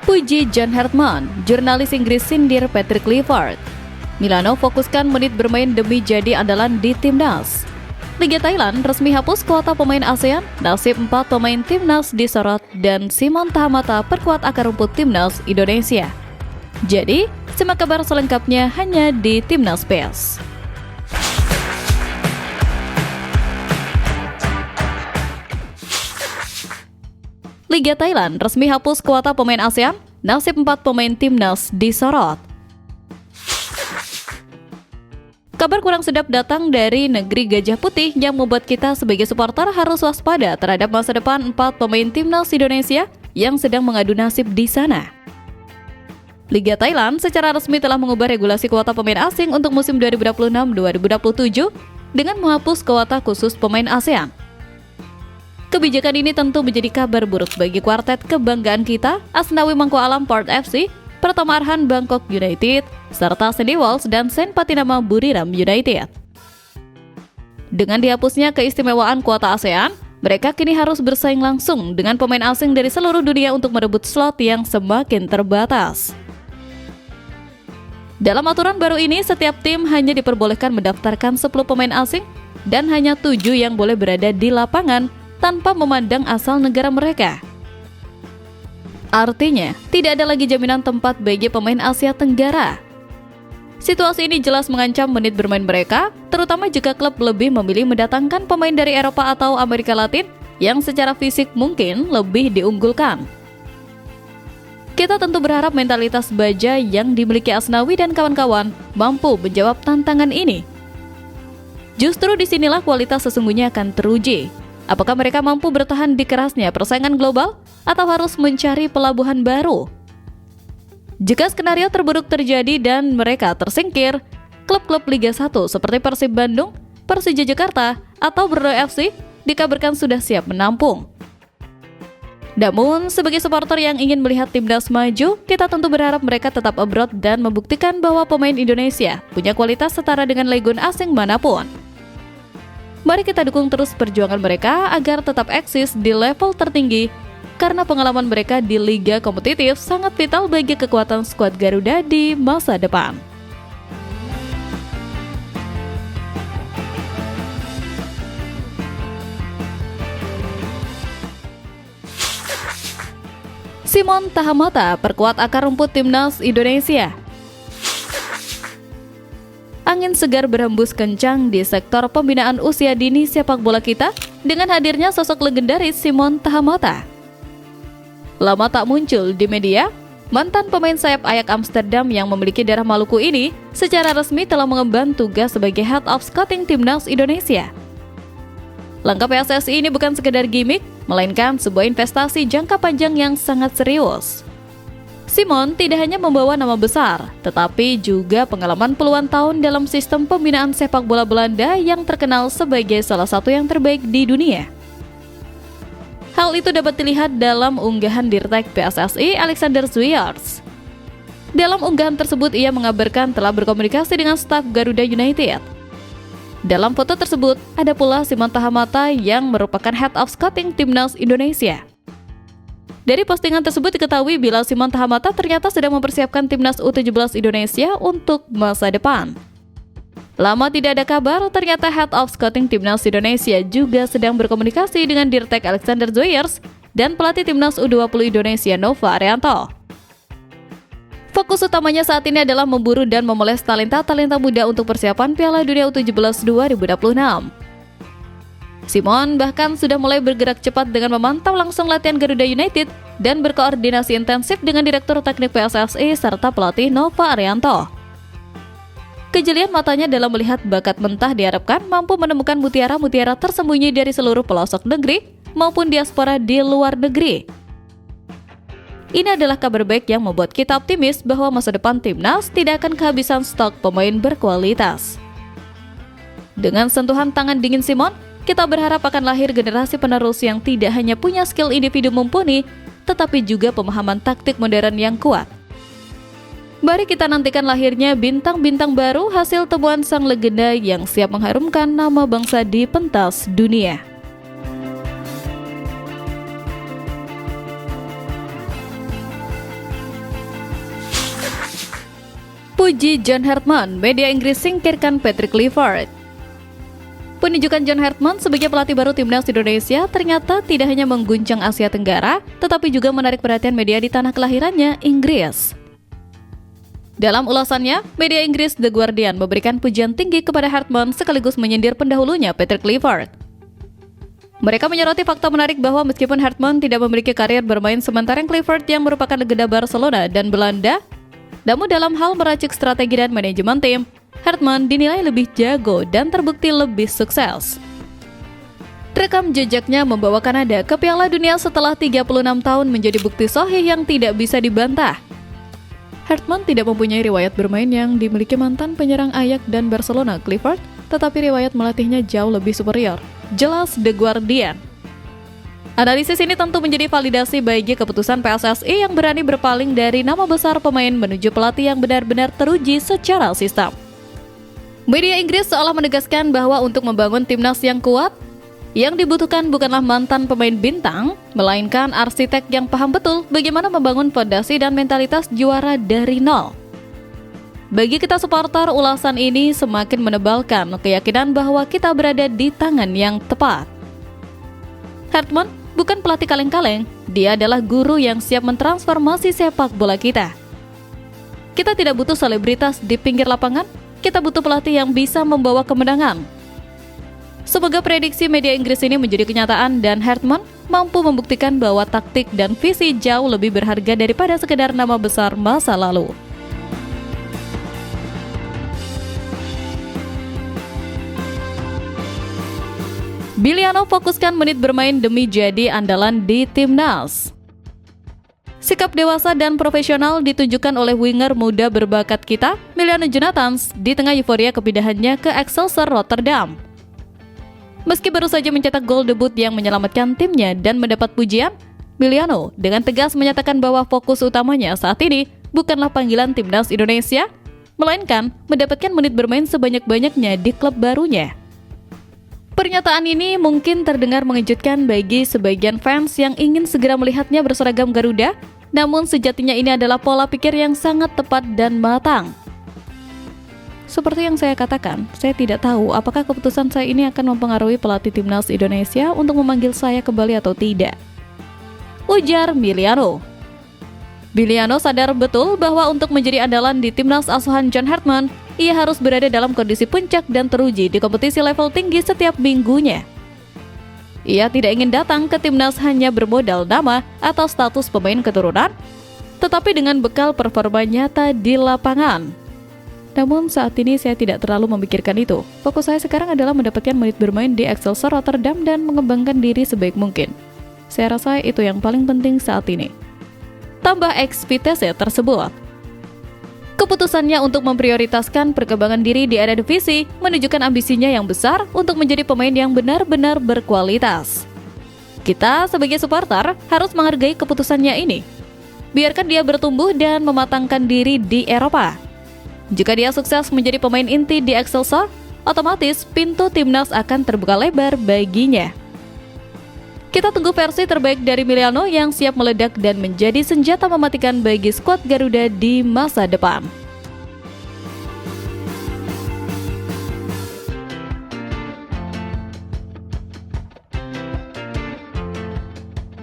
Puji John Hartman, jurnalis Inggris sindir Patrick Clifford. Milano fokuskan menit bermain demi jadi andalan di timnas. Liga Thailand resmi hapus kuota pemain ASEAN, nasib 4 pemain timnas disorot, dan Simon Tahamata perkuat akar rumput timnas Indonesia. Jadi, simak kabar selengkapnya hanya di Timnas PES. Liga Thailand resmi hapus kuota pemain ASEAN, nasib 4 pemain timnas disorot. Kabar kurang sedap datang dari negeri Gajah Putih yang membuat kita sebagai supporter harus waspada terhadap masa depan 4 pemain timnas Indonesia yang sedang mengadu nasib di sana. Liga Thailand secara resmi telah mengubah regulasi kuota pemain asing untuk musim 2026-2027 dengan menghapus kuota khusus pemain ASEAN. Kebijakan ini tentu menjadi kabar buruk bagi kuartet kebanggaan kita, Asnawi Mangku Alam Port FC, Pratama Arhan Bangkok United, serta Sandy Walsh dan Sen Patinama Buriram United. Dengan dihapusnya keistimewaan kuota ASEAN, mereka kini harus bersaing langsung dengan pemain asing dari seluruh dunia untuk merebut slot yang semakin terbatas. Dalam aturan baru ini, setiap tim hanya diperbolehkan mendaftarkan 10 pemain asing dan hanya 7 yang boleh berada di lapangan tanpa memandang asal negara mereka. Artinya, tidak ada lagi jaminan tempat bagi pemain Asia Tenggara. Situasi ini jelas mengancam menit bermain mereka, terutama jika klub lebih memilih mendatangkan pemain dari Eropa atau Amerika Latin yang secara fisik mungkin lebih diunggulkan. Kita tentu berharap mentalitas baja yang dimiliki Asnawi dan kawan-kawan mampu menjawab tantangan ini. Justru disinilah kualitas sesungguhnya akan teruji. Apakah mereka mampu bertahan di kerasnya persaingan global atau harus mencari pelabuhan baru? Jika skenario terburuk terjadi dan mereka tersingkir, klub-klub Liga 1 seperti Persib Bandung, Persija Jakarta, atau Borneo FC dikabarkan sudah siap menampung. Namun, sebagai supporter yang ingin melihat timnas maju, kita tentu berharap mereka tetap abroad dan membuktikan bahwa pemain Indonesia punya kualitas setara dengan legion asing manapun. Mari kita dukung terus perjuangan mereka agar tetap eksis di level tertinggi, karena pengalaman mereka di liga kompetitif sangat vital bagi kekuatan skuad Garuda di masa depan. Simon Tahamata perkuat akar rumput timnas Indonesia. Angin segar berhembus kencang di sektor pembinaan usia dini sepak bola kita dengan hadirnya sosok legendaris Simon Tahamata. Lama tak muncul di media, mantan pemain sayap Ajax Amsterdam yang memiliki darah Maluku ini secara resmi telah mengemban tugas sebagai Head of Scouting Timnas Indonesia. Langkah PSSI ini bukan sekedar gimmick, melainkan sebuah investasi jangka panjang yang sangat serius. Simon tidak hanya membawa nama besar, tetapi juga pengalaman puluhan tahun dalam sistem pembinaan sepak bola Belanda yang terkenal sebagai salah satu yang terbaik di dunia. Hal itu dapat dilihat dalam unggahan Dirtek PSSI Alexander Zwiers. Dalam unggahan tersebut ia mengabarkan telah berkomunikasi dengan staf Garuda United. Dalam foto tersebut ada pula Simon Tahamata yang merupakan Head of Scouting Timnas Indonesia. Dari postingan tersebut diketahui bila Simon Tahamata ternyata sedang mempersiapkan Timnas U17 Indonesia untuk masa depan. Lama tidak ada kabar, ternyata Head of Scouting Timnas Indonesia juga sedang berkomunikasi dengan Dirtek Alexander Zwiers dan pelatih Timnas U20 Indonesia Nova Arianto. Fokus utamanya saat ini adalah memburu dan memoles talenta-talenta muda untuk persiapan Piala Dunia U17 2026. Simon bahkan sudah mulai bergerak cepat dengan memantau langsung latihan Garuda United dan berkoordinasi intensif dengan Direktur Teknik PSSI serta pelatih Nova Arianto. Kejelian matanya dalam melihat bakat mentah diharapkan mampu menemukan mutiara-mutiara tersembunyi dari seluruh pelosok negeri maupun diaspora di luar negeri. Ini adalah kabar baik yang membuat kita optimis bahwa masa depan timnas tidak akan kehabisan stok pemain berkualitas. Dengan sentuhan tangan dingin Simon, kita berharap akan lahir generasi penerus yang tidak hanya punya skill individu mumpuni, tetapi juga pemahaman taktik modern yang kuat. Mari kita nantikan lahirnya bintang-bintang baru hasil temuan sang legenda yang siap mengharumkan nama bangsa di pentas dunia. Puji John Hartman, media Inggris singkirkan Patrick Clifford. Penunjukan John Hartman sebagai pelatih baru timnas Indonesia ternyata tidak hanya mengguncang Asia Tenggara, tetapi juga menarik perhatian media di tanah kelahirannya, Inggris. Dalam ulasannya, media Inggris The Guardian memberikan pujian tinggi kepada Hartman sekaligus menyindir pendahulunya Patrick Clifford. Mereka menyoroti fakta menarik bahwa meskipun Hartman tidak memiliki karir bermain sementara Clifford yang merupakan legenda Barcelona dan Belanda, namun dalam hal meracik strategi dan manajemen tim, Hartman dinilai lebih jago dan terbukti lebih sukses. Rekam jejaknya membawa Kanada ke Piala Dunia setelah 36 tahun menjadi bukti sahih yang tidak bisa dibantah. Hartman tidak mempunyai riwayat bermain yang dimiliki mantan penyerang Ajax dan Barcelona Clifford, tetapi riwayat melatihnya jauh lebih superior, jelas The Guardian. Analisis ini tentu menjadi validasi bagi keputusan PSSI yang berani berpaling dari nama besar pemain menuju pelatih yang benar-benar teruji secara sistem. Media Inggris seolah menegaskan bahwa untuk membangun timnas yang kuat, yang dibutuhkan bukanlah mantan pemain bintang, melainkan arsitek yang paham betul bagaimana membangun fondasi dan mentalitas juara dari nol. Bagi kita supporter, ulasan ini semakin menebalkan keyakinan bahwa kita berada di tangan yang tepat. Hartman bukan pelatih kaleng-kaleng, dia adalah guru yang siap mentransformasi sepak bola kita. Kita tidak butuh selebritas di pinggir lapangan, kita butuh pelatih yang bisa membawa kemenangan. Semoga prediksi media Inggris ini menjadi kenyataan dan Hartman mampu membuktikan bahwa taktik dan visi jauh lebih berharga daripada sekedar nama besar masa lalu. Biliano fokuskan menit bermain demi jadi andalan di timnas. Sikap dewasa dan profesional ditunjukkan oleh winger muda berbakat kita, Miliano Jonathans, di tengah euforia kepindahannya ke Excelsior Rotterdam. Meski baru saja mencetak gol debut yang menyelamatkan timnya dan mendapat pujian, Miliano dengan tegas menyatakan bahwa fokus utamanya saat ini bukanlah panggilan timnas Indonesia, melainkan mendapatkan menit bermain sebanyak-banyaknya di klub barunya. Pernyataan ini mungkin terdengar mengejutkan bagi sebagian fans yang ingin segera melihatnya berseragam Garuda, namun sejatinya ini adalah pola pikir yang sangat tepat dan matang. Seperti yang saya katakan, saya tidak tahu apakah keputusan saya ini akan mempengaruhi pelatih timnas Indonesia untuk memanggil saya kembali atau tidak, ujar Miliano. Biliano sadar betul bahwa untuk menjadi andalan di timnas asuhan John Hartman, ia harus berada dalam kondisi puncak dan teruji di kompetisi level tinggi setiap minggunya. Ia tidak ingin datang ke timnas hanya bermodal nama atau status pemain keturunan, tetapi dengan bekal performa nyata di lapangan. Namun saat ini saya tidak terlalu memikirkan itu. Fokus saya sekarang adalah mendapatkan menit bermain di Excelsior Rotterdam dan mengembangkan diri sebaik mungkin. Saya rasa itu yang paling penting saat ini, tambah ex-Vitesse tersebut. Keputusannya untuk memprioritaskan perkembangan diri di area divisi menunjukkan ambisinya yang besar untuk menjadi pemain yang benar-benar berkualitas. Kita sebagai supporter harus menghargai keputusannya ini. Biarkan dia bertumbuh dan mematangkan diri di Eropa. Jika dia sukses menjadi pemain inti di Excelsior, otomatis pintu timnas akan terbuka lebar baginya. Kita tunggu versi terbaik dari Miliano yang siap meledak dan menjadi senjata mematikan bagi skuad Garuda di masa depan.